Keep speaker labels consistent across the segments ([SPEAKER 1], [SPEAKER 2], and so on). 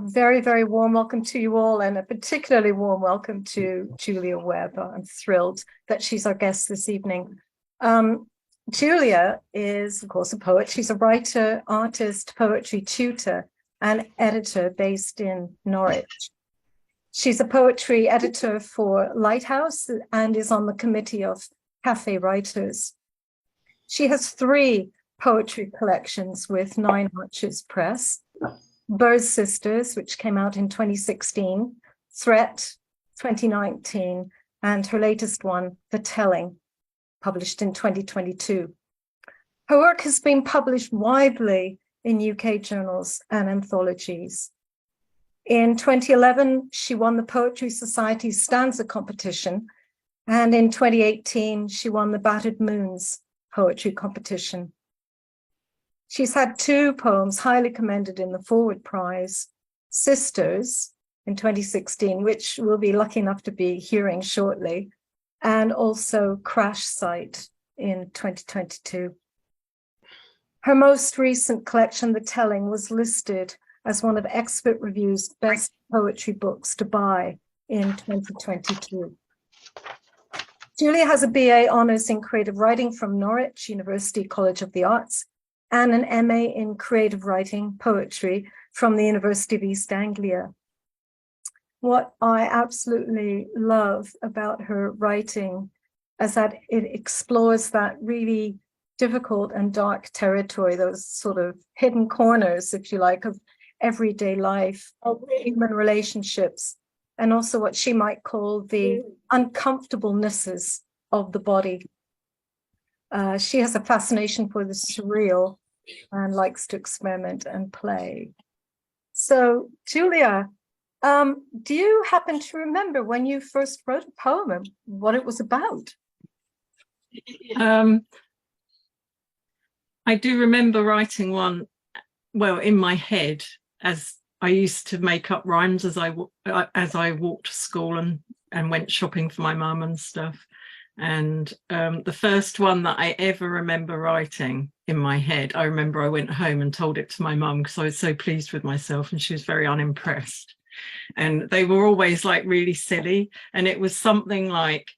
[SPEAKER 1] very, very warm welcome to you all, and a particularly warm welcome to Julia Webb. I'm thrilled that she's our guest this evening. Julia is, of course, a poet. She's a writer, artist, poetry tutor, and editor based in Norwich. She's a poetry editor for Lighthouse and is on the committee of Cafe Writers. She has 3 poetry collections with Nine Arches Press: Bird Sisters, which came out in 2016, Threat, 2019, and her latest one, The Telling, published in 2022. Her work has been published widely in UK journals and anthologies. In 2011, she won the Poetry Society's Stanza competition, and in 2018, she won the Battered Moons poetry competition. She's had 2 poems highly commended in the Forward Prize: Sisters in 2016, which we'll be lucky enough to be hearing shortly, and also Crash Site in 2022. Her most recent collection, The Telling, was listed as one of Expert Review's best poetry books to buy in 2022. Julia has a BA Honours in Creative Writing from Norwich University College of the Arts and an MA in Creative Writing Poetry from the University of East Anglia. What I absolutely love about her writing is that it explores that really difficult and dark territory, those sort of hidden corners, if you like, of everyday life, of human relationships, and also what she might call the uncomfortablenesses of the body. She has a fascination for the surreal and likes to experiment and play. So, Julia, do you happen to remember when you first wrote a poem and what it was about?
[SPEAKER 2] I do remember writing one, well, in my head, as I used to make up rhymes as I walked to school and went shopping for my mum and stuff. And the first one that I ever remember writing in my head, I remember I went home and told it to my mum because I was so pleased with myself, and she was very unimpressed. And they were always like really silly. And it was something like,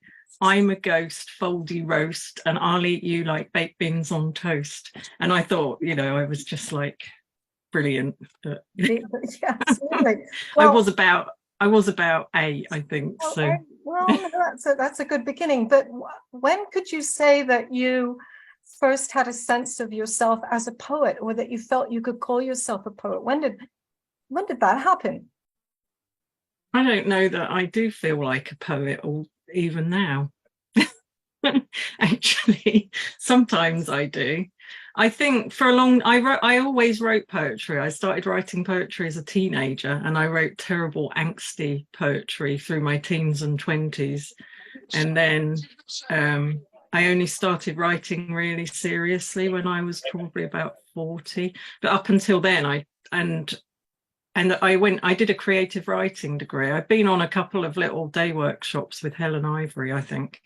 [SPEAKER 2] I'm a ghost, foldy roast, and I'll eat you like baked beans on toast. And I thought, I was just like brilliant. But
[SPEAKER 1] Yeah, absolutely. Well,
[SPEAKER 2] I was about 8, I think. So
[SPEAKER 1] that's a good beginning. But when could you say that you first had a sense of yourself as a poet, or that you felt you could call yourself a poet? When did that happen?
[SPEAKER 2] I don't know that I do feel like a poet, or even now. Actually, sometimes I do. I think I always wrote poetry. I started writing poetry as a teenager, and I wrote terrible angsty poetry through my teens and 20s. And then I only started writing really seriously when I was probably about 40. But up until then, I did a creative writing degree. I've been on a couple of little day workshops with Helen Ivory, I think.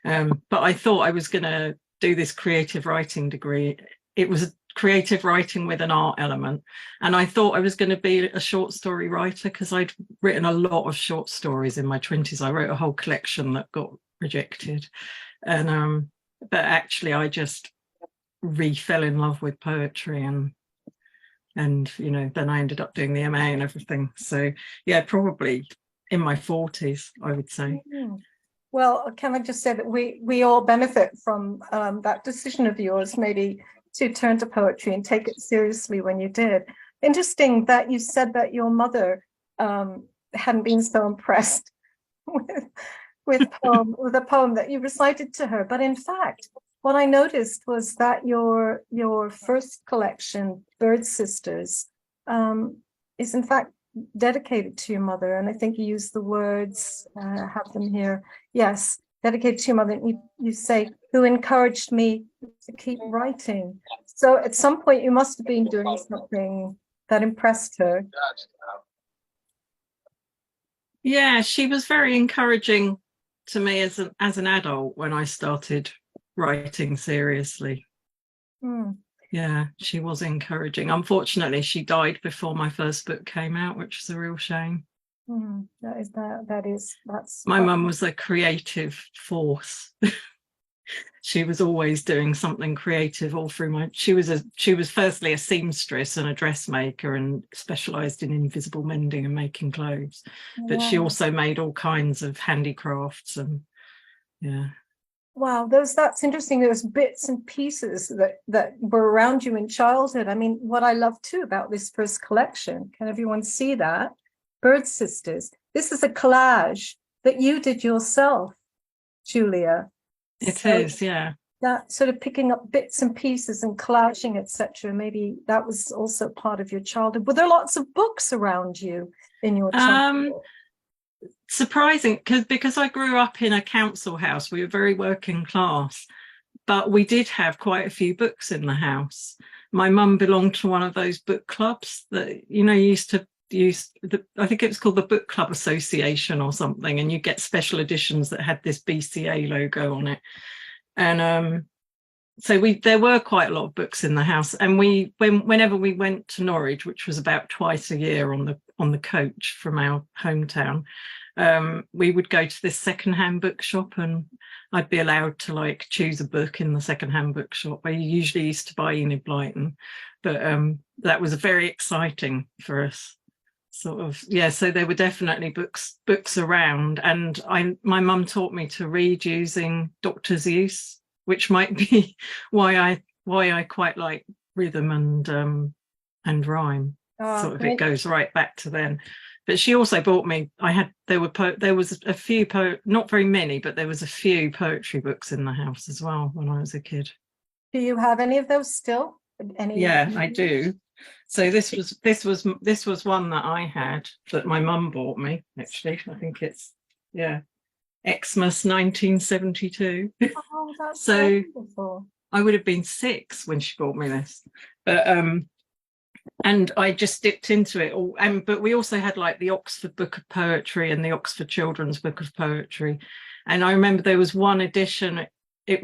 [SPEAKER 2] But I thought I was going to do this creative writing degree. It was creative writing with an art element. And I thought I was going to be a short story writer because I'd written a lot of short stories in my 20s. I wrote a whole collection that got rejected. And but actually I just fell in love with poetry, and then I ended up doing the MA and everything. So yeah, probably in my 40s, I would say.
[SPEAKER 1] Well, can I just say that we all benefit from that decision of yours, maybe to turn to poetry and take it seriously when you did. Interesting that you said that your mother hadn't been so impressed with a poem that you recited to her. But in fact, what I noticed was that your first collection, Bird Sisters, is in fact dedicated to your mother. And I think you use the words, have them here. Yes, dedicated to your mother. You say, who encouraged me to keep writing. So at some point you must have been doing something that impressed her.
[SPEAKER 2] Yeah, she was very encouraging to me as an adult when I started writing seriously. Yeah, she was encouraging. Unfortunately, she died before my first book came out, which is a real shame.
[SPEAKER 1] That's
[SPEAKER 2] My
[SPEAKER 1] quite.
[SPEAKER 2] mum was a creative force. She was always doing something creative all through she was firstly a seamstress and a dressmaker and specialized in invisible mending and making clothes, but she
[SPEAKER 1] Wow.
[SPEAKER 2] also made all kinds of handicrafts. And yeah.
[SPEAKER 1] Wow, that's interesting. Those bits and pieces that were around you in childhood. I mean, what I love too about this first collection, can everyone see that? Bird Sisters. This is a collage that you did yourself, Julia.
[SPEAKER 2] It
[SPEAKER 1] So
[SPEAKER 2] is, yeah.
[SPEAKER 1] that sort of picking up bits and pieces and collaging, etc. Maybe that was also part of your childhood. Were there lots of books around you in your childhood?
[SPEAKER 2] Surprising, because I grew up in a council house. We were very working class, but we did have quite a few books in the house. My mum belonged to one of those book clubs that, used to use I think it was called the Book Club Association or something, and you get special editions that had this BCA logo on it. And so there were quite a lot of books in the house, and whenever we went to Norwich, which was about twice a year on the coach from our hometown, we would go to this secondhand bookshop, and I'd be allowed to choose a book in the secondhand bookshop. I usually used to buy Enid Blyton, but that was very exciting for us. Sort of, yeah. So there were definitely books around, and my mum taught me to read using Dr. Seuss, which might be why I quite like rhythm and rhyme. Sort of, it goes right back to then. But she also bought me. There was a few not very many, but there was a few poetry books in the house as well when I was a kid.
[SPEAKER 1] Do you have any of those still?
[SPEAKER 2] Yeah, I do. So this was one that I had that my mum bought me. Actually, I think it's Xmas 1972.
[SPEAKER 1] Oh, that's
[SPEAKER 2] so
[SPEAKER 1] wonderful.
[SPEAKER 2] I would have been 6 when she bought me this, but and I just dipped into it all. But we also had the Oxford Book of Poetry and the Oxford Children's Book of Poetry, and I remember there was one edition. It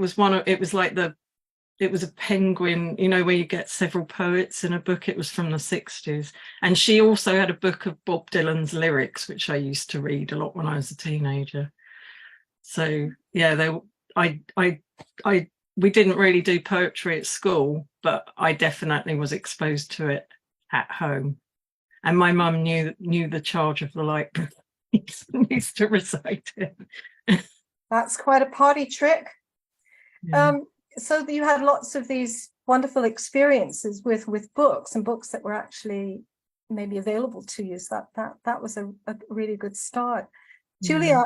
[SPEAKER 2] was a penguin, where you get several poets in a book. It was from the 60s. And she also had a book of Bob Dylan's lyrics, which I used to read a lot when I was a teenager. So yeah, we didn't really do poetry at school, but I definitely was exposed to it at home. And my mum knew the charge of the library. Used to recite it.
[SPEAKER 1] That's quite a party trick.
[SPEAKER 2] Yeah.
[SPEAKER 1] So you had lots of these wonderful experiences with books and books that were actually maybe available to you. So that was a really good start. Yeah. Julia,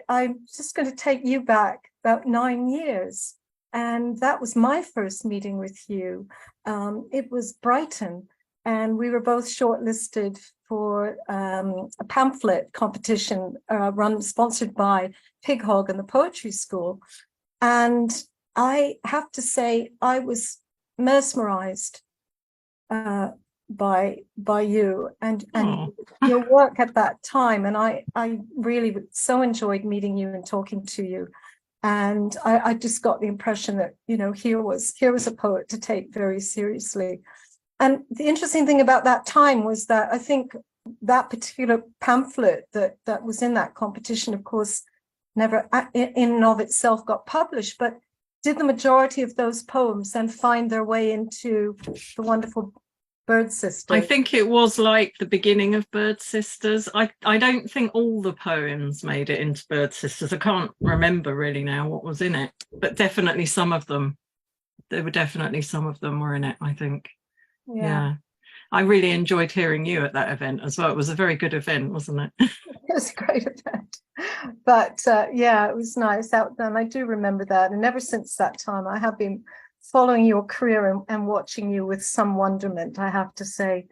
[SPEAKER 1] I'm just going to take you back about 9 years. And that was my first meeting with you. It was Brighton, and we were both shortlisted for a pamphlet competition sponsored by Pig Hog and the Poetry School. And I have to say, I was mesmerized by you and your work at that time. And I really so enjoyed meeting you and talking to you. And I just got the impression that, here was a poet to take very seriously. And the interesting thing about that time was that I think that particular pamphlet that was in that competition, of course, never in and of itself got published, but did the majority of those poems then find their way into the wonderful Bird Sisters?
[SPEAKER 2] I think it was like the beginning of Bird Sisters. I don't think all the poems made it into Bird Sisters. I can't remember really now what was in it, but definitely some of them. There were definitely some of them were in it, I think. Yeah. I really enjoyed hearing you at that event as well. It was a very good event, wasn't it?
[SPEAKER 1] It was a great event. But it was nice out there. And I do remember that. And ever since that time, I have been following your career and watching you with some wonderment, I have to say.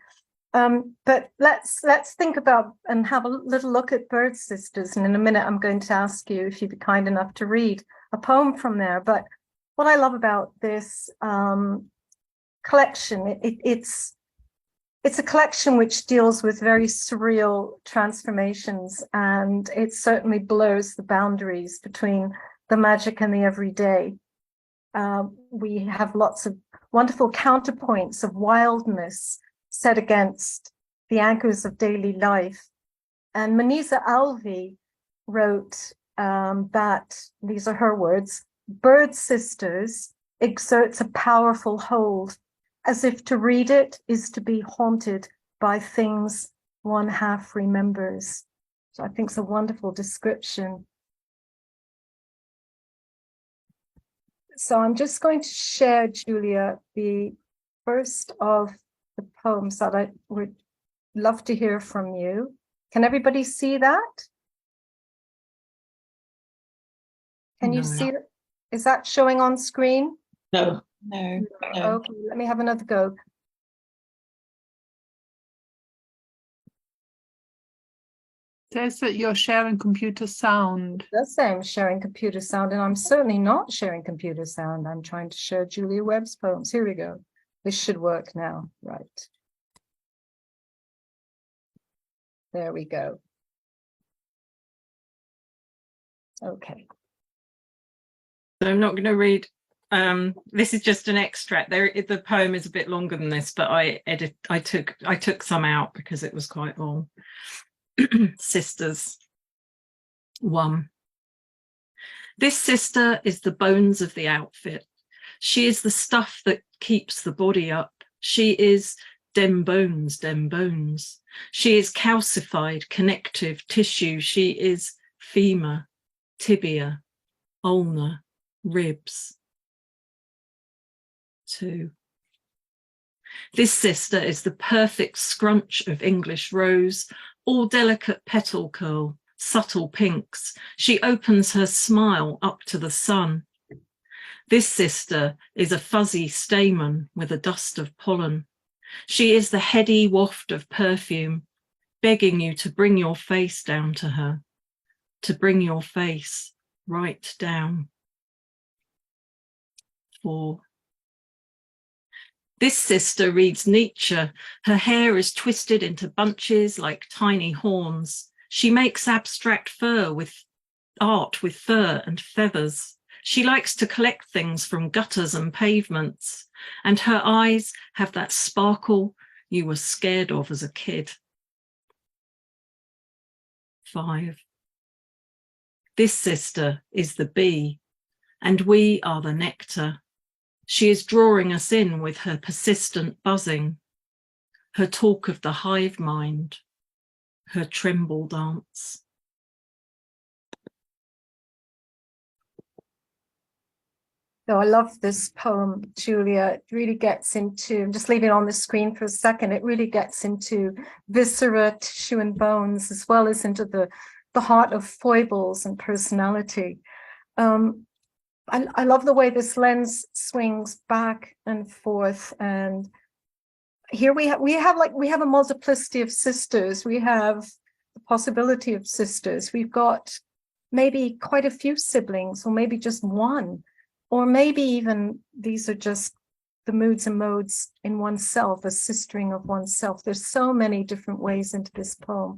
[SPEAKER 1] But let's think about and have a little look at Bird Sisters. And in a minute, I'm going to ask you if you'd be kind enough to read a poem from there. But what I love about this collection, it's a collection which deals with very surreal transformations, and it certainly blurs the boundaries between the magic and the everyday. we have lots of wonderful counterpoints of wildness set against the anchors of daily life. And Manisa Alvi wrote that, these are her words, "Bird Sisters exerts a powerful hold, as if to read it is to be haunted by things one half remembers." So I think it's a wonderful description. So I'm just going to share, Julia, the first of the poems that I would love to hear from you. Can everybody see that? Can you see it? Is that showing on screen?
[SPEAKER 3] No.
[SPEAKER 1] Okay, let me have another go.
[SPEAKER 4] Says that you're sharing computer sound.
[SPEAKER 1] It does say I'm sharing computer sound, and I'm certainly not sharing computer sound. I'm trying to share Julia Webb's poems. Here we go. This should work now. Right. There we go. Okay.
[SPEAKER 2] So I'm not going to read. This is just an extract. The poem is a bit longer than this, but I took some out because it was quite long. Sisters. 1. This sister is the bones of the outfit. She is the stuff that keeps the body up. She is dem bones, dem bones. She is calcified connective tissue. She is femur, tibia, ulna, ribs. 2. This sister is the perfect scrunch of English rose, all delicate petal curl, subtle pinks. She opens her smile up to the sun. This sister is a fuzzy stamen with a dust of pollen. She is the heady waft of perfume, begging you to bring your face down to her, to bring your face right down. 4. This sister reads Nietzsche. Her hair is twisted into bunches like tiny horns. She makes abstract art with fur and feathers. She likes to collect things from gutters and pavements, and her eyes have that sparkle you were scared of as a kid. 5. This sister is the bee, and we are the nectar. She is drawing us in with her persistent buzzing, her talk of the hive mind, her tremble dance.
[SPEAKER 1] So I love this poem, Julia. It really gets into, I'm just leaving it on the screen for a second, it really gets into viscera, tissue and bones, as well as into the heart of foibles and personality. I love the way this lens swings back and forth, and here we have a multiplicity of sisters. We have the possibility of sisters. We've got maybe quite a few siblings, or maybe just one, or maybe even these are just the moods and modes in oneself, a sistering of oneself. There's so many different ways into this poem,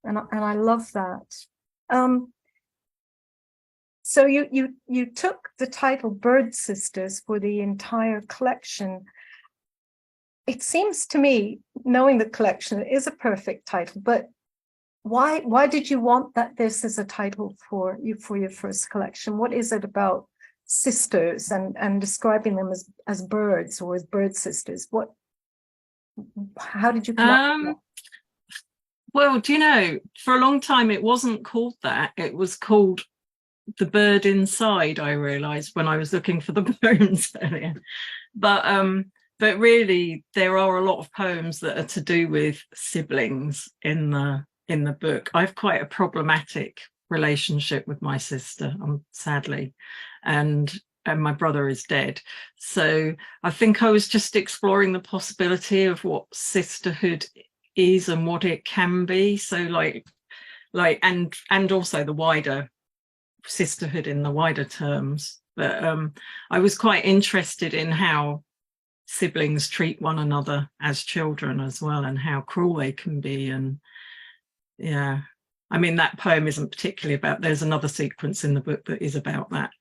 [SPEAKER 1] and I love that. So you took the title Bird Sisters for the entire collection. It seems to me, knowing the collection, it is a perfect title, but why did you want that this is a title for your first collection? What is it about sisters and describing them as birds or as bird sisters? How did you come up with that?
[SPEAKER 2] Well, do you know, for a long time it wasn't called that. It was called The Bird Inside, I realized when I was looking for the poems earlier. But really there are a lot of poems that are to do with siblings in the book. I have quite a problematic relationship with my sister, sadly, and my brother is dead. So I think I was just exploring the possibility of what sisterhood is and what it can be. So and also the wider sisterhood in the wider terms. But I was quite interested in how siblings treat one another as children as well, and how cruel they can be. And yeah, I mean, that poem isn't particularly about, there's another sequence in the book that is about that,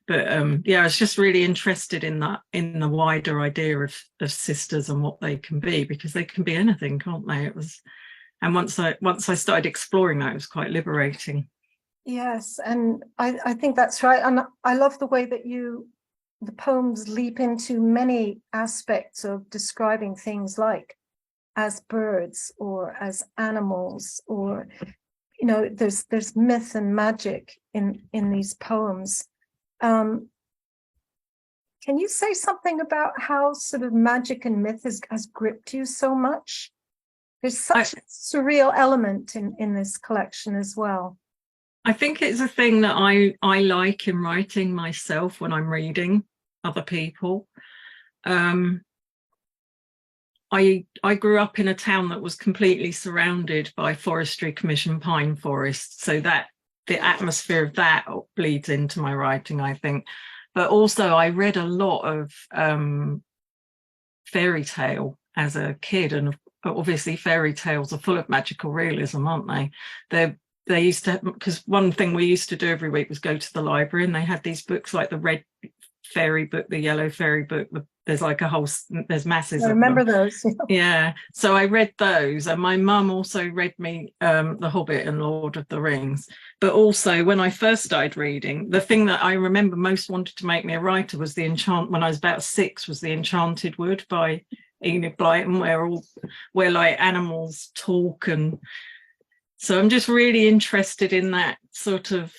[SPEAKER 2] But yeah, I was just really interested in that, in the wider idea of sisters and what they can be, because they can be anything, can't they? It was, and once I started exploring that, it was quite liberating.
[SPEAKER 1] Yes, and I think that's right. And I love the way that the poems leap into many aspects of describing things like as birds or as animals, or, you know, there's myth and magic in these poems. Can you say something about how sort of magic and myth has gripped you so much? There's such a surreal element in this collection as well.
[SPEAKER 2] I think it's a thing that I like in writing myself when I'm reading other people. I grew up in a town that was completely surrounded by Forestry Commission pine forests, so that the atmosphere of that bleeds into my writing, I think. But also I read a lot of fairy tale as a kid, and obviously fairy tales are full of magical realism, aren't they? They used to, because one thing we used to do every week was go to the library, and they had these books like the red fairy book, the yellow fairy book. There's like there's masses of them.
[SPEAKER 1] I remember those.
[SPEAKER 2] Yeah, so I read those, and my mum also read me The Hobbit and Lord of the Rings. But also, when I first started reading, the thing that I remember most wanted to make me a writer was when I was about 6, was The Enchanted Wood by Enid Blyton, where like animals talk. And so I'm just really interested in that sort of,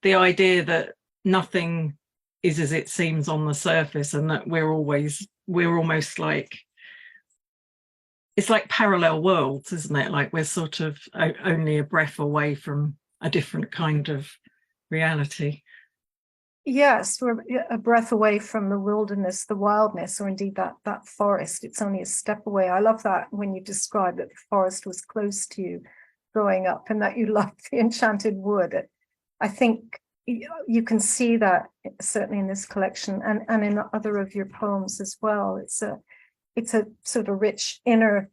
[SPEAKER 2] the idea that nothing is as it seems on the surface, and that we're almost like, it's like parallel worlds, isn't it? Like we're sort of only a breath away from a different kind of reality.
[SPEAKER 1] Yes, we're a breath away from the wilderness, the wildness, or indeed that forest. It's only a step away. I love that when you describe that the forest was close to you growing up, and that you loved the Enchanted Wood. I think you can see that certainly in this collection and in other of your poems as well. It's a sort of rich inner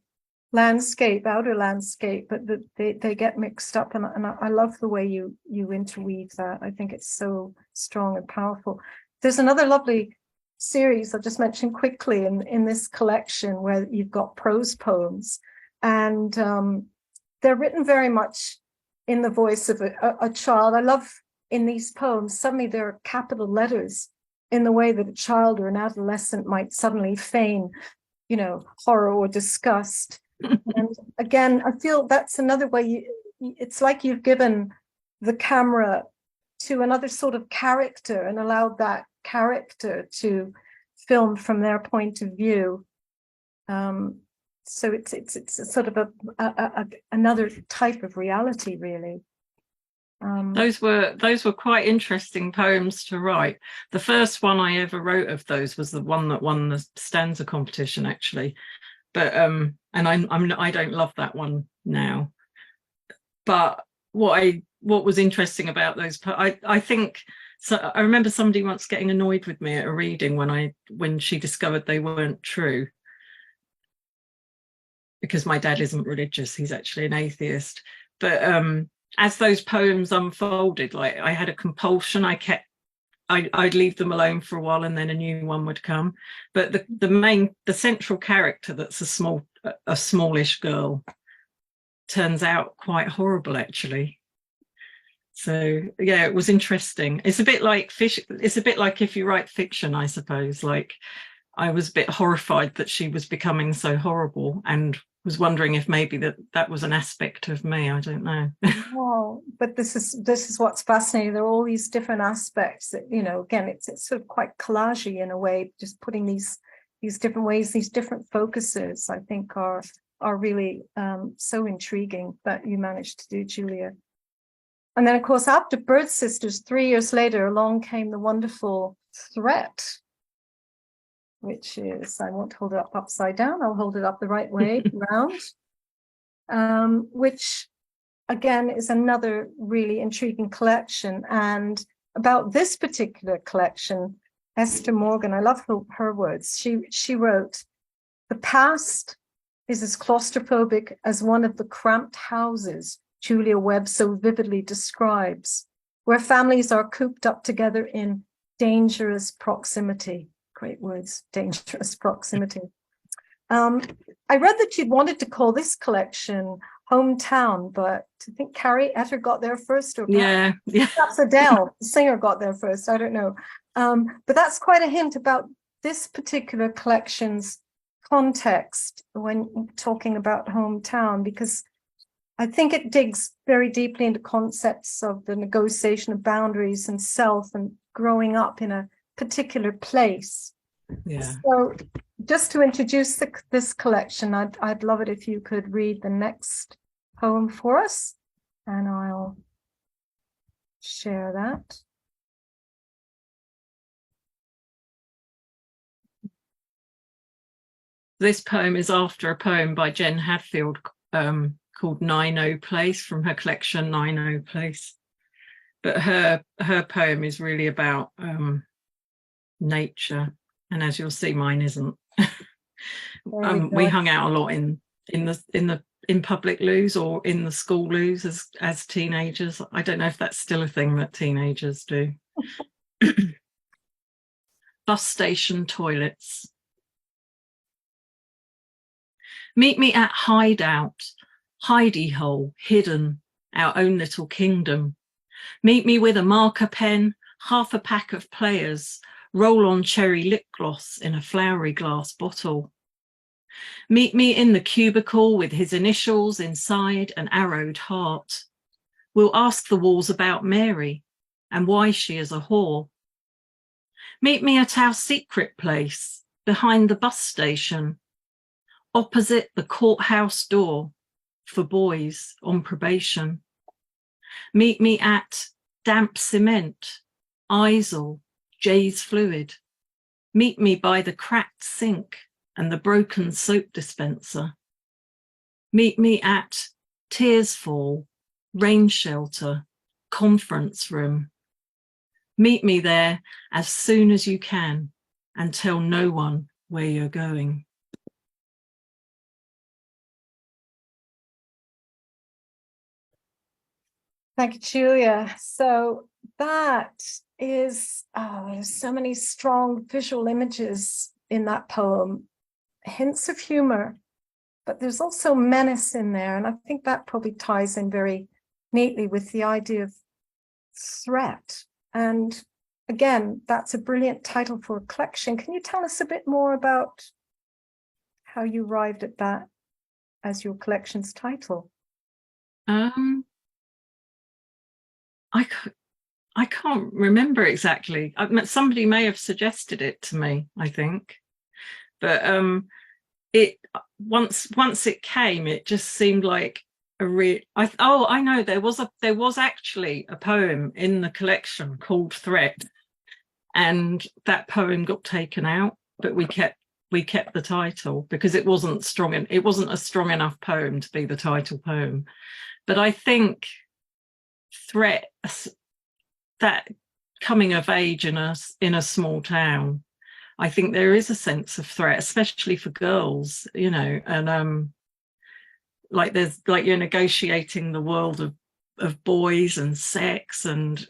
[SPEAKER 1] landscape, outer landscape, but they get mixed up, and I love the way you interweave that. I think it's so strong and powerful. There's another lovely series I'll just mention quickly in this collection, where you've got prose poems, and they're written very much in the voice of a child. I love in these poems, suddenly there are capital letters in the way that a child or an adolescent might suddenly feign, you know, horror or disgust. And again, I feel that's another way it's like you've given the camera to another sort of character and allowed that character to film from their point of view. So it's a sort of another type of reality, really.
[SPEAKER 2] Those were quite interesting poems to write. The first one I ever wrote of those was the one that won the stanza competition, actually. But and I don't love that one now. But what was interesting about those, I think, so I remember somebody once getting annoyed with me at a reading when she discovered they weren't true, because my dad isn't religious, he's actually an atheist. But as those poems unfolded, like I had a compulsion, I'd leave them alone for a while and then a new one would come. But the central character, that's a smallish girl, turns out quite horrible, actually. So yeah, it was interesting. It's a bit like if you write fiction, I suppose. Like I was a bit horrified that she was becoming so horrible, and was wondering if maybe that was an aspect of me. I don't know.
[SPEAKER 1] Well, but this is what's fascinating. There are all these different aspects that, you know, again, it's sort of quite collagey in a way, just putting these different ways, these different focuses, I think are really so intriguing that you managed to do, Julia. And then, of course, after Bird Sisters, 3 years later, along came the wonderful Threat, which is, I won't hold it up upside down, I'll hold it up the right way round, which again is another really intriguing collection. And about this particular collection, Esther Morgan, I love her words. She wrote, "The past is as claustrophobic as one of the cramped houses Julia Webb so vividly describes, where families are cooped up together in dangerous proximity. Great words, dangerous proximity. I read that you'd wanted to call this collection Hometown, but I think Carrie Etter got there first, or
[SPEAKER 2] Yeah.
[SPEAKER 1] perhaps Adele, the singer, got there first. I don't know. But that's quite a hint about this particular collection's context when talking about hometown, because I think it digs very deeply into concepts of the negotiation of boundaries and self and growing up in a particular place.
[SPEAKER 2] Yeah.
[SPEAKER 1] So just to introduce this collection, I'd love it if you could read the next poem for us, and I'll share that.
[SPEAKER 2] This poem is after a poem by Jen Hadfield called 90 Place, from her collection 90 Place. But her poem is really about nature, and as you'll see, mine isn't. We hung out a lot in public loos or in the school loos as teenagers. I don't know if that's still a thing that teenagers do. Bus station toilets. Meet me at hideout, hidey hole, hidden, our own little kingdom. Meet me with a marker pen, half a pack of players, roll-on cherry lip gloss in a flowery glass bottle. Meet me in the cubicle with his initials inside an arrowed heart. We'll ask the walls about Mary and why she is a whore. Meet me at our secret place, behind the bus station, opposite the courthouse door for boys on probation. Meet me at damp cement, Isle, Jay's fluid. Meet me by the cracked sink and the broken soap dispenser. Meet me at Tears Fall, Rain Shelter, Conference Room. Meet me there as soon as you can and tell no one where you're going.
[SPEAKER 1] Thank you, Julia. So that is, there's so many strong visual images in that poem, hints of humor, but there's also menace in there. And I think that probably ties in very neatly with the idea of threat. And again, that's a brilliant title for a collection. Can you tell us a bit more about how you arrived at that as your collection's title?
[SPEAKER 2] I can't remember exactly. Somebody may have suggested it to me, I think. But it once it came, it just seemed like a real. I know there was actually a poem in the collection called Threat, and that poem got taken out, but we kept the title because it wasn't strong, and it wasn't a strong enough poem to be the title poem. But I think Threat, that coming of age in a small town, I think there is a sense of threat, especially for girls, and like you're negotiating the world of boys and sex, and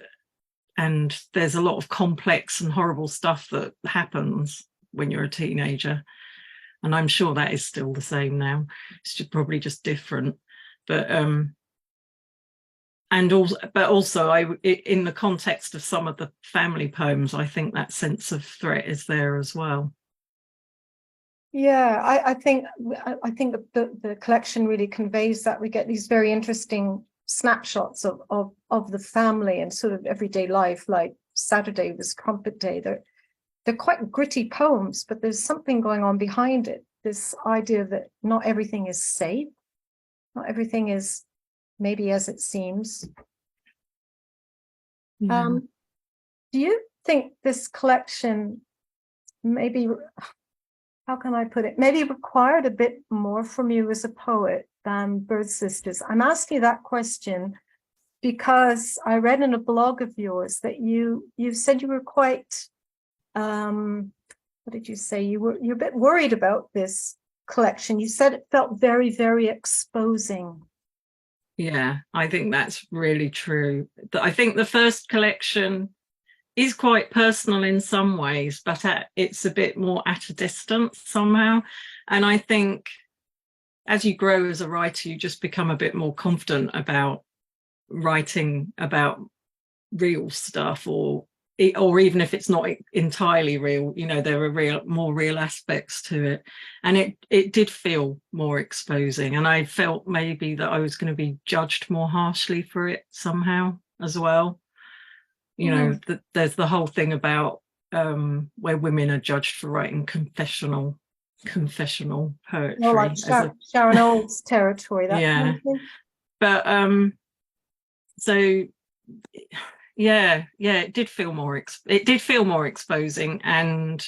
[SPEAKER 2] there's a lot of complex and horrible stuff that happens when you're a teenager, and I'm sure that is still the same now. It's probably just different, but also in the context of some of the family poems, I think that sense of threat is there as well.
[SPEAKER 1] Yeah, I think the collection really conveys that. We get these very interesting snapshots of the family and sort of everyday life, like Saturday was Crumpet Day. They're quite gritty poems, but there's something going on behind it. This idea that not everything is safe, not everything is maybe as it seems.
[SPEAKER 2] Yeah.
[SPEAKER 1] Do you think this collection maybe, how can I put it, maybe required a bit more from you as a poet than Bird Sisters? I'm asking you that question because I read in a blog of yours that you said you were quite, what did you say? You're a bit worried about this collection. You said it felt very, very exposing.
[SPEAKER 2] Yeah, I think that's really true. I think the first collection is quite personal in some ways, but it's a bit more at a distance somehow. And I think as you grow as a writer, you just become a bit more confident about writing about real stuff, or even if it's not entirely real, you know, there are more real aspects to it. And it did feel more exposing, and I felt maybe that I was going to be judged more harshly for it somehow as well. You know, there's the whole thing about where women are judged for writing confessional poetry.
[SPEAKER 1] More like Sharon Olds territory, that
[SPEAKER 2] yeah.
[SPEAKER 1] kind of thing.
[SPEAKER 2] But so yeah, it did feel more exposing, and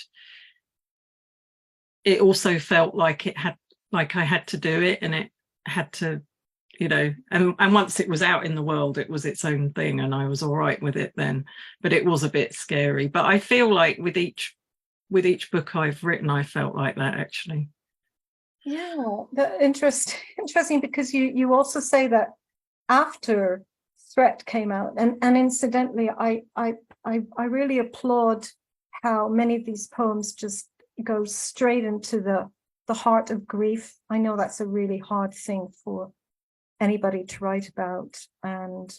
[SPEAKER 2] it also felt like I had to do it, and it had to, you know, and once it was out in the world, it was its own thing, and I was all right with it then. But it was a bit scary. But I feel like with each book I've written, I felt like that, actually.
[SPEAKER 1] Yeah, interesting, because you also say that after Threat came out, and incidentally, I really applaud how many of these poems just go straight into the heart of grief. I know that's a really hard thing for anybody to write about, and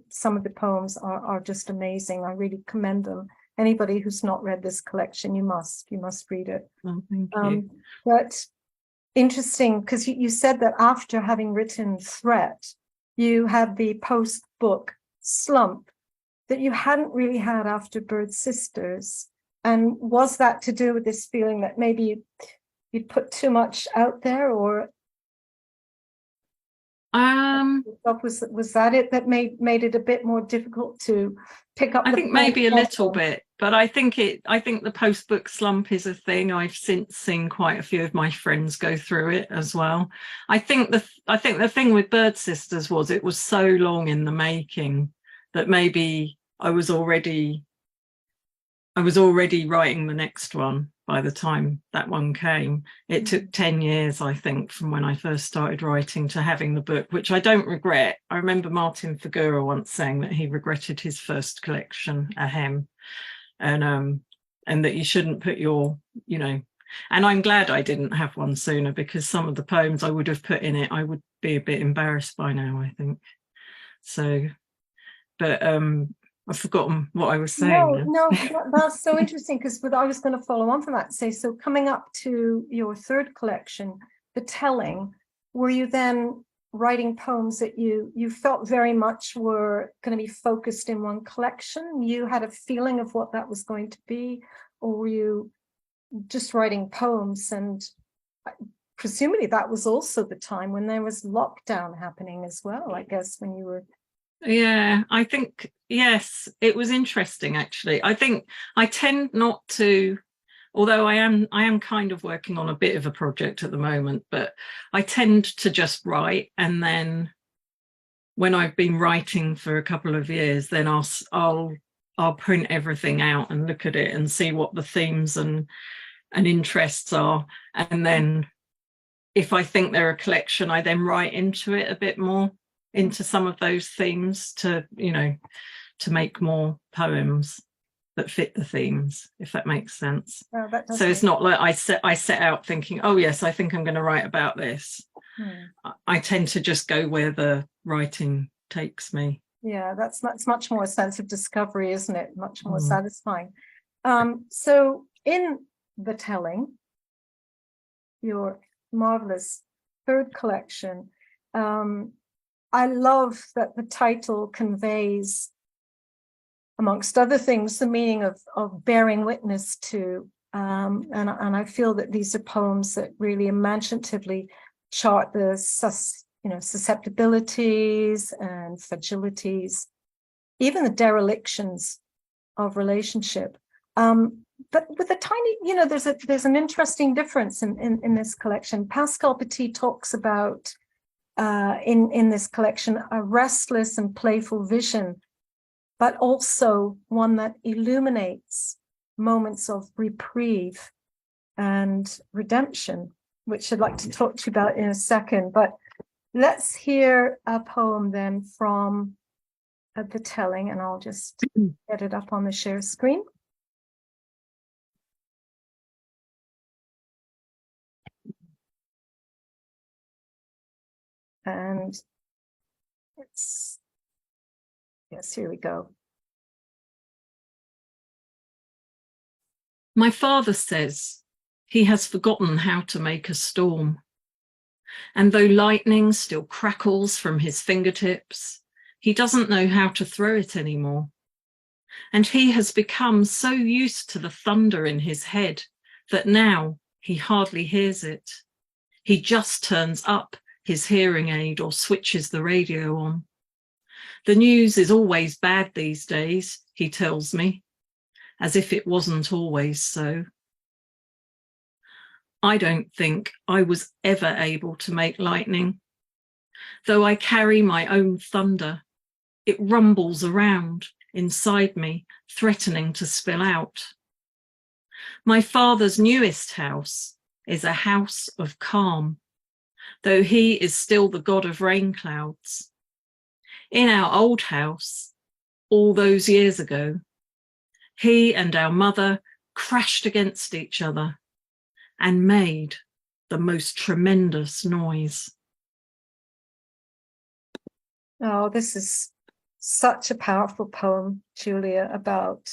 [SPEAKER 1] some of the poems are just amazing. I really commend them. Anybody who's not read this collection, you must read it.
[SPEAKER 2] Oh, thank you.
[SPEAKER 1] But interesting, because you said that after having written Threat, you had the post-book slump that you hadn't really had after Bird Sisters. And was that to do with this feeling that maybe you'd put too much out there, or was that it that made it a bit more difficult to pick up?
[SPEAKER 2] I think maybe a little bit, but I think the post-book slump is a thing. I've since seen quite a few of my friends go through it as well. I think the thing with Bird Sisters was it was so long in the making that maybe I was already writing the next one by the time that one came. It took 10 years, I think, from when I first started writing to having the book, which I don't regret. I remember Martin Figura once saying that he regretted his first collection, Ahem, and that you shouldn't put your, you know, and I'm glad I didn't have one sooner, because some of the poems I would have put in it, I would be a bit embarrassed by now, I think. So, but I've forgotten what I was saying.
[SPEAKER 1] No, that's so interesting, because I was going to follow on from that and say, so coming up to your third collection, The Telling, were you then writing poems that you felt very much were going to be focused in one collection? You had a feeling of what that was going to be, or were you just writing poems? And presumably that was also the time when there was lockdown happening as well, I guess, when you were...
[SPEAKER 2] Yeah, I think, yes, it was interesting, actually. I think I tend not to, although I am kind of working on a bit of a project at the moment, but I tend to just write, and then when I've been writing for a couple of years, then I'll print everything out and look at it and see what the themes and interests are, and then if I think they're a collection, I then write into it a bit more, into some of those themes, to, you know, to make more poems that fit the themes, if that makes sense.
[SPEAKER 1] Oh, that does.
[SPEAKER 2] So it's not like I set out thinking, oh yes, I think I'm going to write about this. I tend to just go where the writing takes me.
[SPEAKER 1] Yeah, that's much more a sense of discovery, isn't it? Much more satisfying. So in The Telling, your marvelous third collection, I love that the title conveys, amongst other things, the meaning of bearing witness to. And I feel that these are poems that really imaginatively chart the susceptibilities and fragilities, even the derelictions of relationship. But with a tiny, you know, there's an interesting difference in this collection. Pascal Petit talks about in this collection a restless and playful vision, but also one that illuminates moments of reprieve and redemption, which I'd like to talk to you about in a second. But let's hear a poem then from the telling, and I'll just get it up on the share screen. And yes, here we go.
[SPEAKER 2] My father says he has forgotten how to make a storm. And though lightning still crackles from his fingertips, he doesn't know how to throw it anymore. And he has become so used to the thunder in his head that now he hardly hears it. He just turns up his hearing aid or switches the radio on. The news is always bad these days, he tells me, as if it wasn't always so. I don't think I was ever able to make lightning. Though I carry my own thunder, it rumbles around inside me, threatening to spill out. My father's newest house is a house of calm, though he is still the god of rain clouds. In our old house, all those years ago, he and our mother crashed against each other and made the most tremendous noise.
[SPEAKER 1] Oh, this is such a powerful poem, Julia, about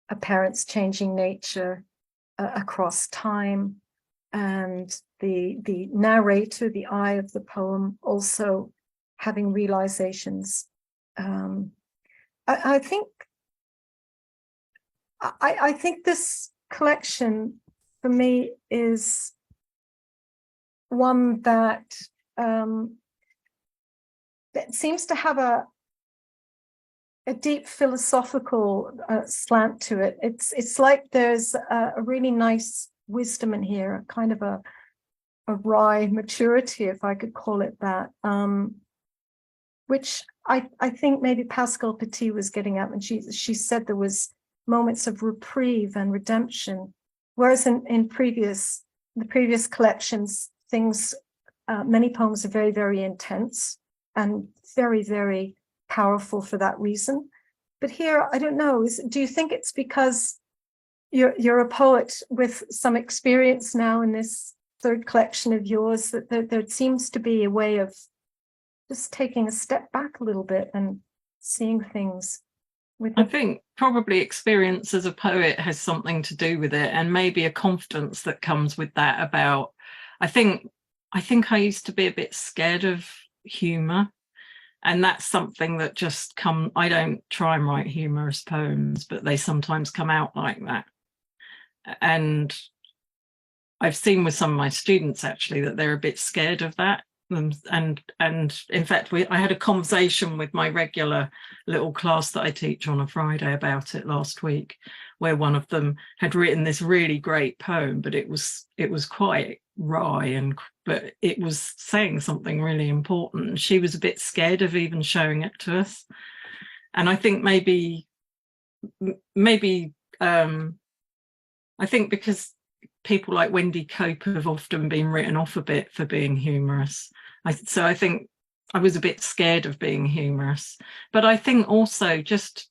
[SPEAKER 1] a parent's changing nature across time, and the narrator, the eye of the poem, also having realizations. I think this collection for me is one that that seems to have a deep philosophical slant to it. It's like there's a really nice wisdom in here, a kind of a wry maturity, if I could call it that, which I think maybe Pascal Petit was getting at when she said there was moments of reprieve and redemption, whereas in the previous collections, things, many poems are very, very intense and very, very powerful for that reason. But here, I don't know, do you think it's because you're a poet with some experience now in this third collection of yours, that there seems to be a way of just taking a step back a little bit and seeing things with
[SPEAKER 2] I think probably experience as a poet has something to do with it, and maybe a confidence that comes with that about, I think I used to be a bit scared of humor, and that's something that just I don't try and write humorous poems, but they sometimes come out like that. And I've seen with some of my students actually that they're a bit scared of that. And in fact, I had a conversation with my regular little class that I teach on a Friday about it last week, where one of them had written this really great poem, but it was quite wry, but it was saying something really important. She was a bit scared of even showing it to us. And I think maybe I think because people like Wendy Cope have often been written off a bit for being humorous. So I think I was a bit scared of being humorous. But I think also just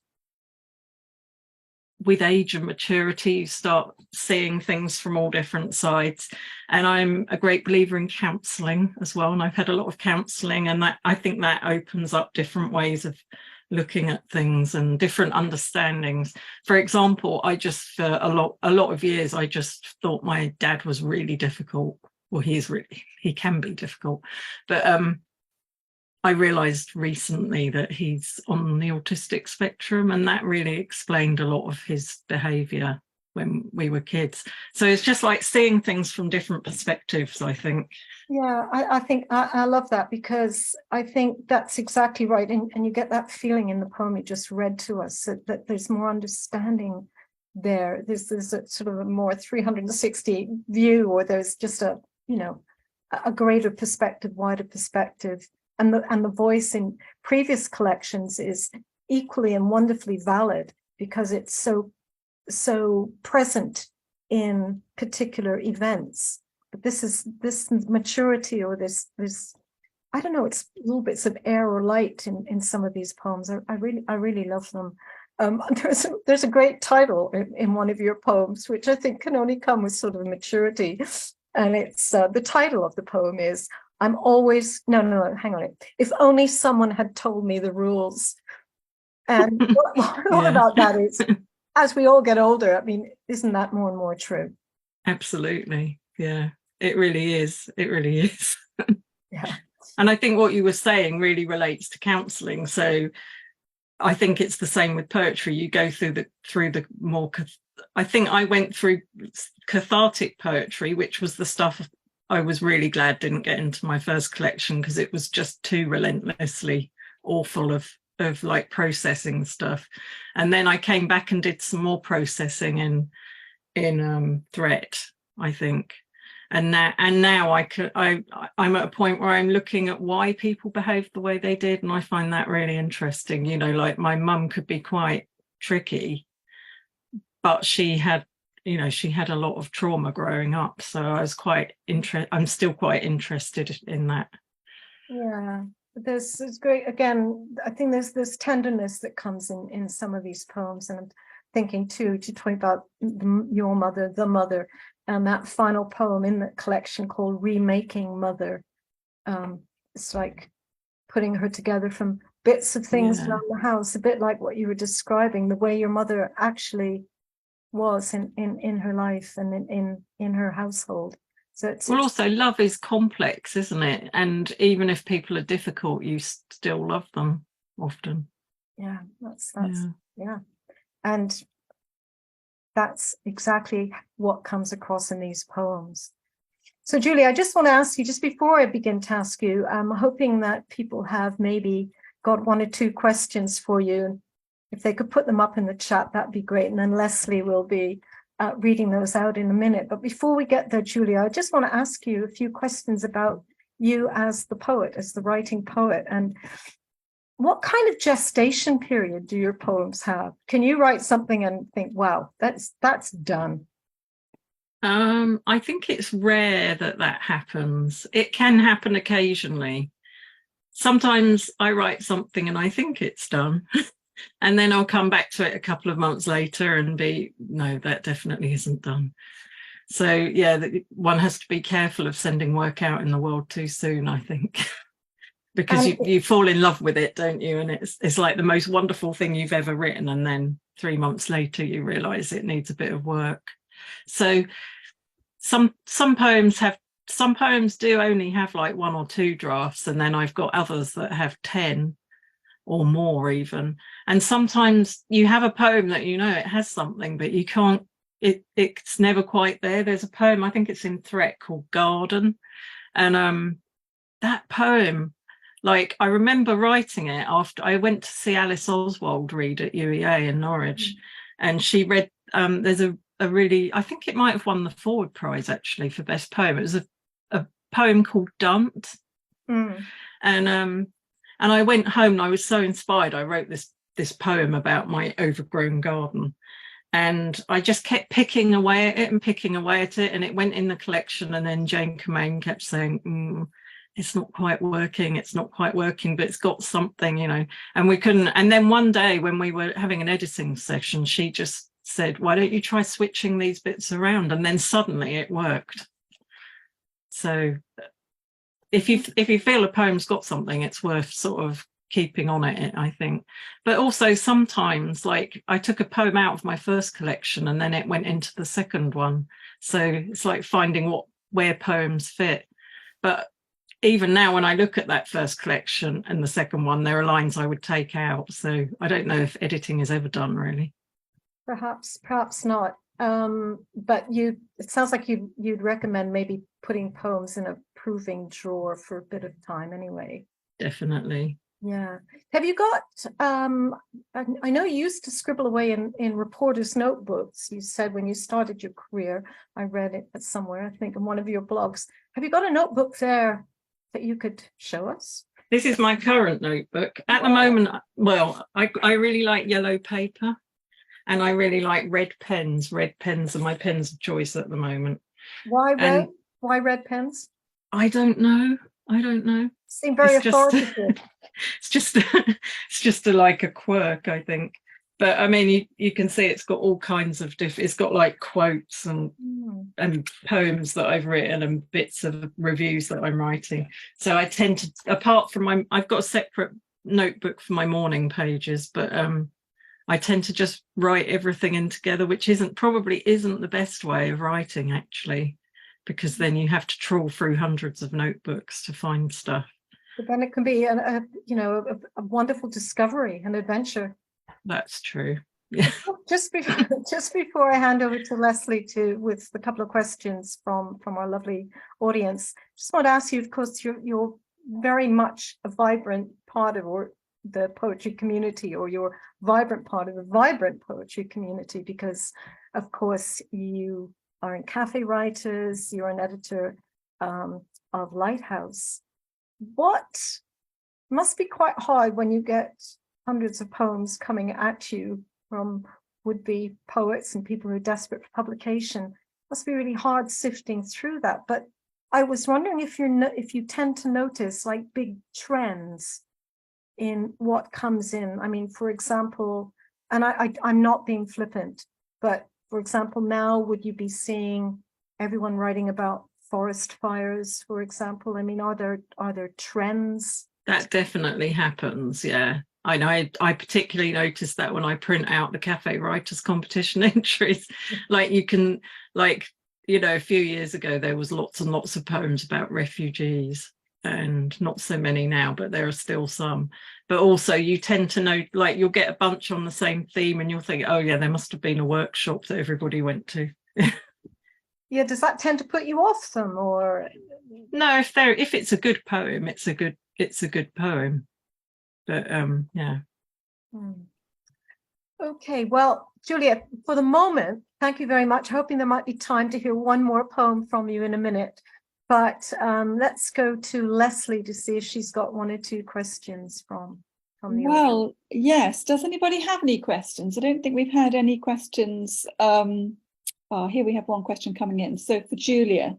[SPEAKER 2] with age and maturity, you start seeing things from all different sides. And I'm a great believer in counselling as well. And I've had a lot of counselling, and I think that opens up different ways of looking at things and different understandings. For example, I just for a lot of years I just thought my dad was really difficult. Well, he can be difficult, but I realized recently that he's on the autistic spectrum, and that really explained a lot of his behavior when we were kids. So it's just like seeing things from different perspectives, I think.
[SPEAKER 1] Yeah, I think I love that, because I think that's exactly right. And you get that feeling in the poem you just read to us, that there's more understanding there. There's a sort of a more 360 view, or there's just a greater perspective, wider perspective. And the voice in previous collections is equally and wonderfully valid, because it's so present in particular events. But this maturity, or this I don't know, it's little bits of air or light in some of these poems. I really love them. There's a great title in one of your poems, which I think can only come with sort of maturity. And it's the title of the poem is I'm always, no, hang on. If only someone had told me the rules. And what about that is, as we all get older, I mean, isn't that more and more true?
[SPEAKER 2] Absolutely. Yeah, it really is. It really is.
[SPEAKER 1] Yeah.
[SPEAKER 2] And I think what you were saying really relates to counselling. So I think it's the same with poetry. You go through the more, I think I went through cathartic poetry, which was the stuff I was really glad didn't get into my first collection because it was just too relentlessly awful of like processing stuff. And then I came back and did some more processing in threat, I think. And now I'm at a point where I'm looking at why people behaved the way they did, and I find that really interesting. You know, like my mum could be quite tricky, but she had a lot of trauma growing up, so I was I'm still quite interested in that.
[SPEAKER 1] Yeah, there's great, again, I think there's this tenderness that comes in some of these poems, and I'm thinking too, to talk about your mother, the mother, and that final poem in the collection called Remaking Mother. It's like putting her together from bits of things around the house, a bit like what you were describing, the way your mother actually was in her life and in her household. So it's
[SPEAKER 2] also love is complex, isn't it? And even if people are difficult, you still love them often.
[SPEAKER 1] Yeah, that's yeah. And that's exactly what comes across in these poems. So Julia, I just want to ask you, just before I begin to ask you, I'm hoping that people have maybe got one or two questions for you. If they could put them up in the chat, that'd be great. And then Leslie will be reading those out in a minute. But before we get there, Julia, I just want to ask you a few questions about you as the poet, as the writing poet. And what kind of gestation period do your poems have? Can you write something and think, wow, that's done?
[SPEAKER 2] I think it's rare that happens. It can happen occasionally. Sometimes I write something and I think it's done. And then I'll come back to it a couple of months later and be, no, that definitely isn't done. So yeah, one has to be careful of sending work out in the world too soon, I think. Because you fall in love with it, don't you? And it's like the most wonderful thing you've ever written, and then 3 months later you realize it needs a bit of work. So some poems do only have like 1 or 2 drafts, and then I've got others that have 10 or more even. And sometimes you have a poem that you know it has something, but you can't, it's never quite there. There's a poem, I think it's in Threat, called Garden, and that poem, like, I remember writing it after I went to see Alice Oswald read at UEA in Norwich, and she read, there's a really, I think it might have won the Forward Prize actually for best poem. It was a poem called Dumped. And I went home and I was so inspired. I wrote this poem about my overgrown garden, and I just kept picking away at it, and it went in the collection. And then Jane Kemain kept saying, it's not quite working, but it's got something, you know. And we couldn't. And then one day when we were having an editing session, she just said, why don't you try switching these bits around? And then suddenly it worked. So if you feel a poem's got something, it's worth sort of keeping on it, I think. But also sometimes, like, I took a poem out of my first collection and then it went into the second one. So it's like finding where poems fit. But even now, when I look at that first collection and the second one, there are lines I would take out. So I don't know if editing is ever done, really.
[SPEAKER 1] Perhaps not. But it sounds like you'd recommend maybe putting poems in a proving drawer for a bit of time anyway.
[SPEAKER 2] Definitely.
[SPEAKER 1] Yeah. Have you got, I know you used to scribble away in reporters' notebooks. You said when you started your career, I read it somewhere, I think in one of your blogs. Have you got a notebook there that you could show us?
[SPEAKER 2] This is my current notebook. At the moment, well, I really like yellow paper. And I really like red pens. Red pens are my pens of choice at the moment.
[SPEAKER 1] Why red? Why red pens?
[SPEAKER 2] I don't know. I don't know.
[SPEAKER 1] Seem very
[SPEAKER 2] It's just
[SPEAKER 1] authoritative.
[SPEAKER 2] it's just like a quirk, I think. But I mean, you can see it's got all kinds of it's got like quotes and poems that I've written and bits of reviews that I'm writing. So I tend to, apart from I've got a separate notebook for my morning pages, but I tend to just write everything in together, which probably isn't the best way of writing, actually, because then you have to trawl through hundreds of notebooks to find stuff.
[SPEAKER 1] But then it can be a wonderful discovery and adventure.
[SPEAKER 2] That's true.
[SPEAKER 1] Just before I hand over to Leslie with a couple of questions from our lovely audience, just want to ask you, of course, you're very much a vibrant part of the poetry community, or you're vibrant part of the vibrant poetry community, because of course you are in Cafe Writers, you're an editor of Lighthouse. What must be quite hard when you get hundreds of poems coming at you from would-be poets and people who are desperate for publication? Must be really hard sifting through that. But I was wondering if you tend to notice like big trends in what comes in. I mean, for example, and I'm not being flippant, but for example, now would you be seeing everyone writing about forest fires, for example? I mean, are there trends? That
[SPEAKER 2] definitely happens, yeah. I know. I particularly notice that when I print out the Cafe Writers competition entries. Like you can, like, you know, a few years ago there was lots and lots of poems about refugees, and not so many now, but there are still some. But also you tend to know, like, you'll get a bunch on the same theme and you'll think, oh yeah, there must have been a workshop that everybody went to.
[SPEAKER 1] Yeah, does that tend to put you off them, or
[SPEAKER 2] no? If it's a good poem, it's a good poem. But yeah.
[SPEAKER 1] Okay, well, Julia, for the moment, thank you very much. Hoping there might be time to hear one more poem from you in a minute. But let's go to Leslie to see if she's got one or two questions from the audience.
[SPEAKER 3] Well, yes. Does anybody have any questions? I don't think we've had any questions. Here we have one question coming in. So for Julia,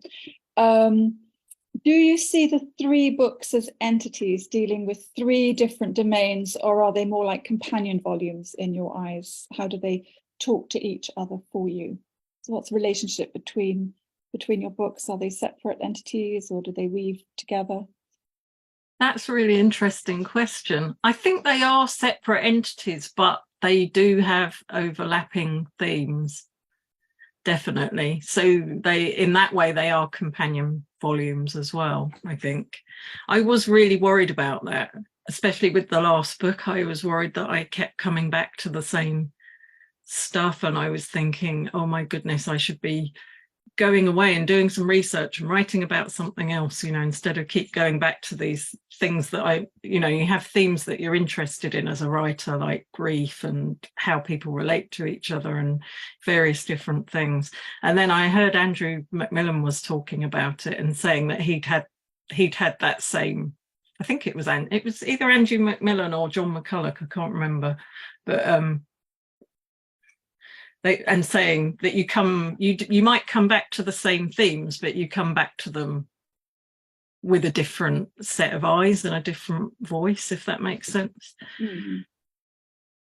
[SPEAKER 3] do you see the three books as entities dealing with three different domains, or are they more like companion volumes in your eyes? How do they talk to each other for you? So what's the relationship between your books? Are they separate entities, or do they weave together?
[SPEAKER 2] That's a really interesting question. I think they are separate entities, but they do have overlapping themes. Definitely. So in that way, they are companion volumes as well, I think. I was really worried about that, especially with the last book. I was worried that I kept coming back to the same stuff, and I was thinking, oh my goodness, I should be going away and doing some research and writing about something else, you know, instead of keep going back to these things that you have themes that you're interested in as a writer, like grief and how people relate to each other and various different things. And then I heard Andrew Macmillan was talking about it and saying that he'd had that same, I think it was either Andrew Macmillan or John McCulloch, I can't remember, but and saying that you might come back to the same themes, but you come back to them with a different set of eyes and a different voice, if that makes sense.
[SPEAKER 3] Mm-hmm.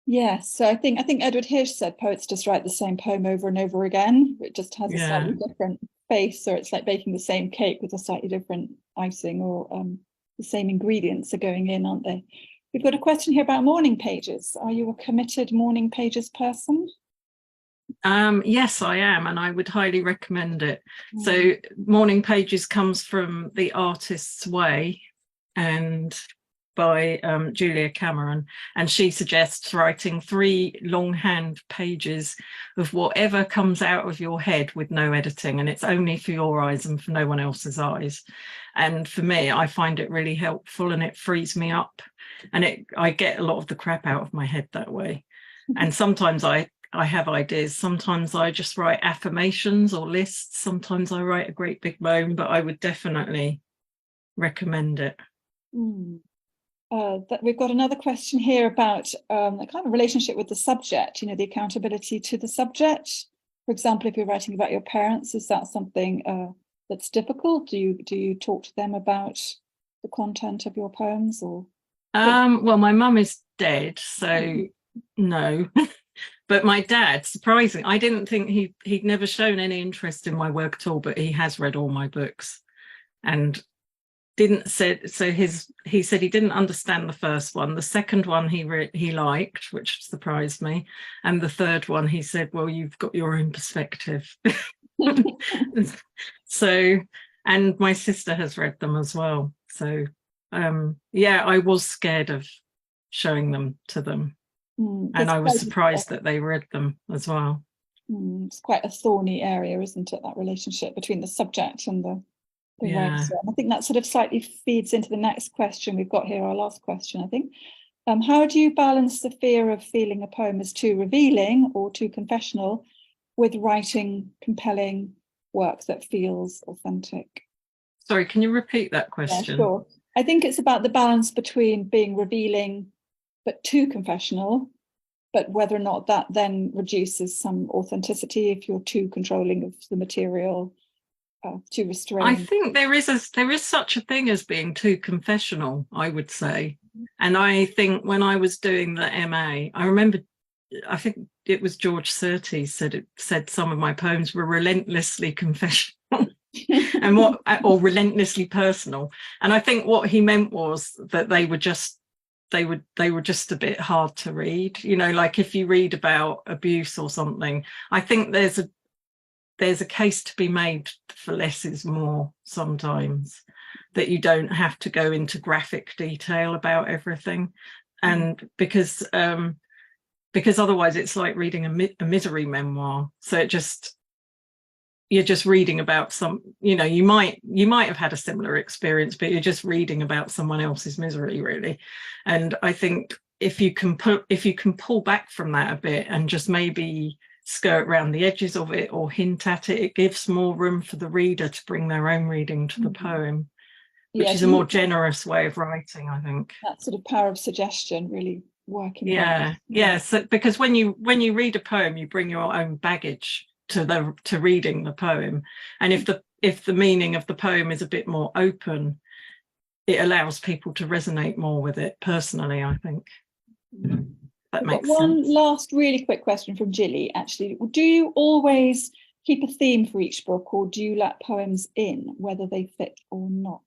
[SPEAKER 3] Yes, so I think Edward Hirsch said poets just write the same poem over and over again. It just has a slightly different face, or it's like baking the same cake with a slightly different icing, or the same ingredients are going in, aren't they? We've got a question here about morning pages. Are you a committed morning pages person?
[SPEAKER 2] Yes, I am, and I would highly recommend it. So Morning Pages comes from The Artist's Way and by Julia Cameron, and she suggests writing 3 longhand pages of whatever comes out of your head with no editing, and it's only for your eyes and for no one else's eyes. And for me, I find it really helpful, and it frees me up, and I get a lot of the crap out of my head that way. And sometimes I have ideas. Sometimes I just write affirmations or lists. Sometimes I write a great big poem, but I would definitely recommend it.
[SPEAKER 3] We've got another question here about a kind of relationship with the subject, the accountability to the subject. For example, if you're writing about your parents, is that something that's difficult? Do you talk to them about the content of your poems, or?
[SPEAKER 2] Well, my mum is dead, so no. But my dad, surprising, I didn't think he'd never shown any interest in my work at all, but he has read all my books and he said he didn't understand the first one. The second one he liked, which surprised me. And the third one, he said, well, you've got your own perspective. So, and my sister has read them as well. So, yeah, I was scared of showing them to them. And I was surprised that they read them as well.
[SPEAKER 3] It's quite a thorny area, isn't it, that relationship between the subject and the writer. I think that sort of slightly feeds into the next question we've got here, our last question, I think. How do you balance the fear of feeling a poem is too revealing or too confessional with writing compelling work that feels authentic?
[SPEAKER 2] Sorry, can you repeat that question?
[SPEAKER 3] Yeah, sure. I think it's about the balance between being revealing but too confessional, but whether or not that then reduces some authenticity if you're too controlling of the material, too restrained.
[SPEAKER 2] I think there is such a thing as being too confessional, I would say. And I think when I was doing the MA, I remember, I think it was George Surtees said some of my poems were relentlessly confessional and or relentlessly personal. And I think what he meant was that they were just a bit hard to read, you know, like if you read about abuse or something. I think there's a case to be made for less is more sometimes, that you don't have to go into graphic detail about everything. And because otherwise it's like reading a misery memoir. So you're just reading about some, you know, you might have had a similar experience, but you're just reading about someone else's misery, really. And I think if you can pull back from that a bit and just maybe skirt around the edges of it or hint at it, it gives more room for the reader to bring their own reading to the poem, which is a more generous way of writing, I think. That
[SPEAKER 3] sort of power of suggestion really working.
[SPEAKER 2] Yeah. So because when you read a poem, you bring your own baggage to reading the poem, and if the meaning of the poem is a bit more open, it allows people to resonate more with it personally, I think. That makes sense.
[SPEAKER 3] One last really quick question from Jilly, actually. Do you always keep a theme for each book, or do you let poems in, whether they fit or not?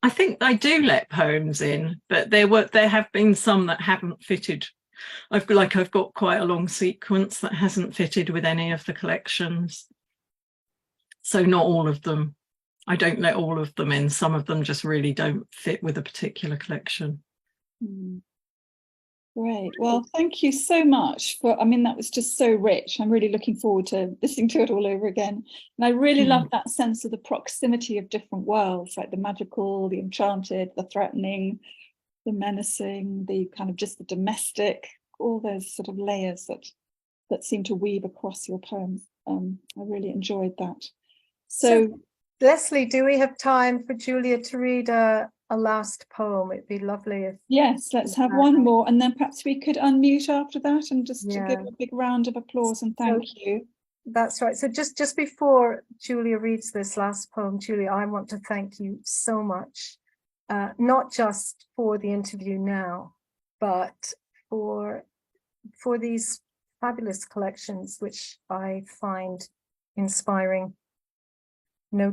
[SPEAKER 2] I think I do let poems in, but there have been some that haven't fitted. I've got quite a long sequence that hasn't fitted with any of the collections. So not all of them. I don't let all of them in. Some of them just really don't fit with a particular collection.
[SPEAKER 3] Great. Well, thank you so much that was just so rich. I'm really looking forward to listening to it all over again. And I really love that sense of the proximity of different worlds, like the magical, the enchanted, the threatening, the menacing, the kind of just the domestic, all those sort of layers that seem to weave across your poems. I really enjoyed that. So
[SPEAKER 1] Leslie, do we have time for Julia to read a last poem? It'd be lovely if...
[SPEAKER 3] Yes, let's have one more, and then perhaps we could unmute after that and just to give a big round of applause and thank you.
[SPEAKER 1] That's right. So just before Julia reads this last poem, Julia, I want to thank you so much, not just for the interview now, but for these fabulous collections, which I find inspiring. No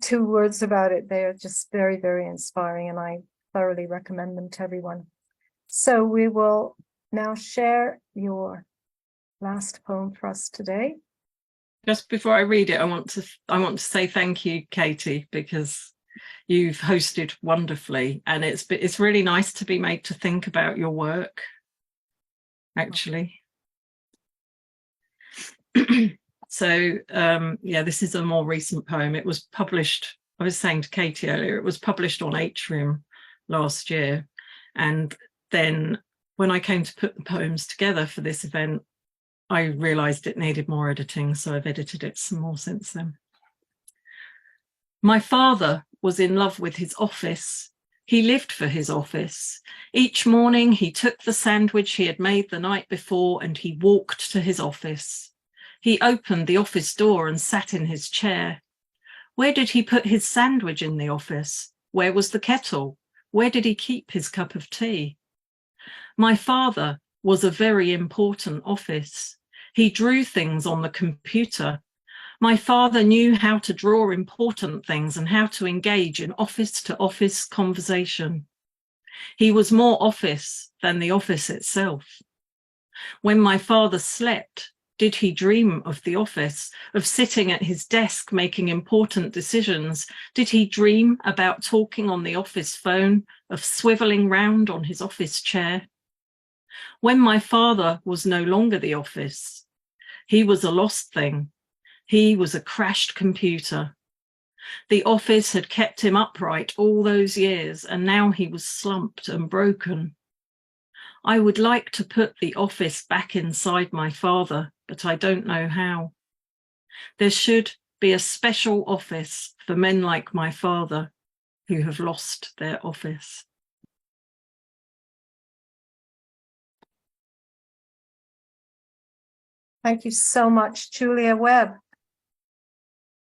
[SPEAKER 1] two words about it. They are just very, very inspiring, and I thoroughly recommend them to everyone. So we will now share your last poem for us today.
[SPEAKER 2] Just before I read it, I want to say thank you, Katie, because you've hosted wonderfully, and it's really nice to be made to think about your work, actually. So, this is a more recent poem. It was published, I was saying to Katie earlier, it was published on Atrium last year. And then when I came to put the poems together for this event, I realised it needed more editing, so I've edited it some more since then. My father was in love with his office. He lived for his office. Each morning he took the sandwich he had made the night before and he walked to his office. He opened the office door and sat in his chair. Where did he put his sandwich in the office? Where was the kettle? Where did he keep his cup of tea? My father was a very important office. He drew things on the computer. My father knew how to draw important things and how to engage in office-to-office conversation. He was more office than the office itself. When my father slept, did he dream of the office, of sitting at his desk making important decisions? Did he dream about talking on the office phone, of swiveling round on his office chair? When my father was no longer the office, he was a lost thing. He was a crashed computer. The office had kept him upright all those years, and now he was slumped and broken. I would like to put the office back inside my father, but I don't know how. There should be a special office for men like my father who have lost their office.
[SPEAKER 1] Thank you so much, Julia Webb.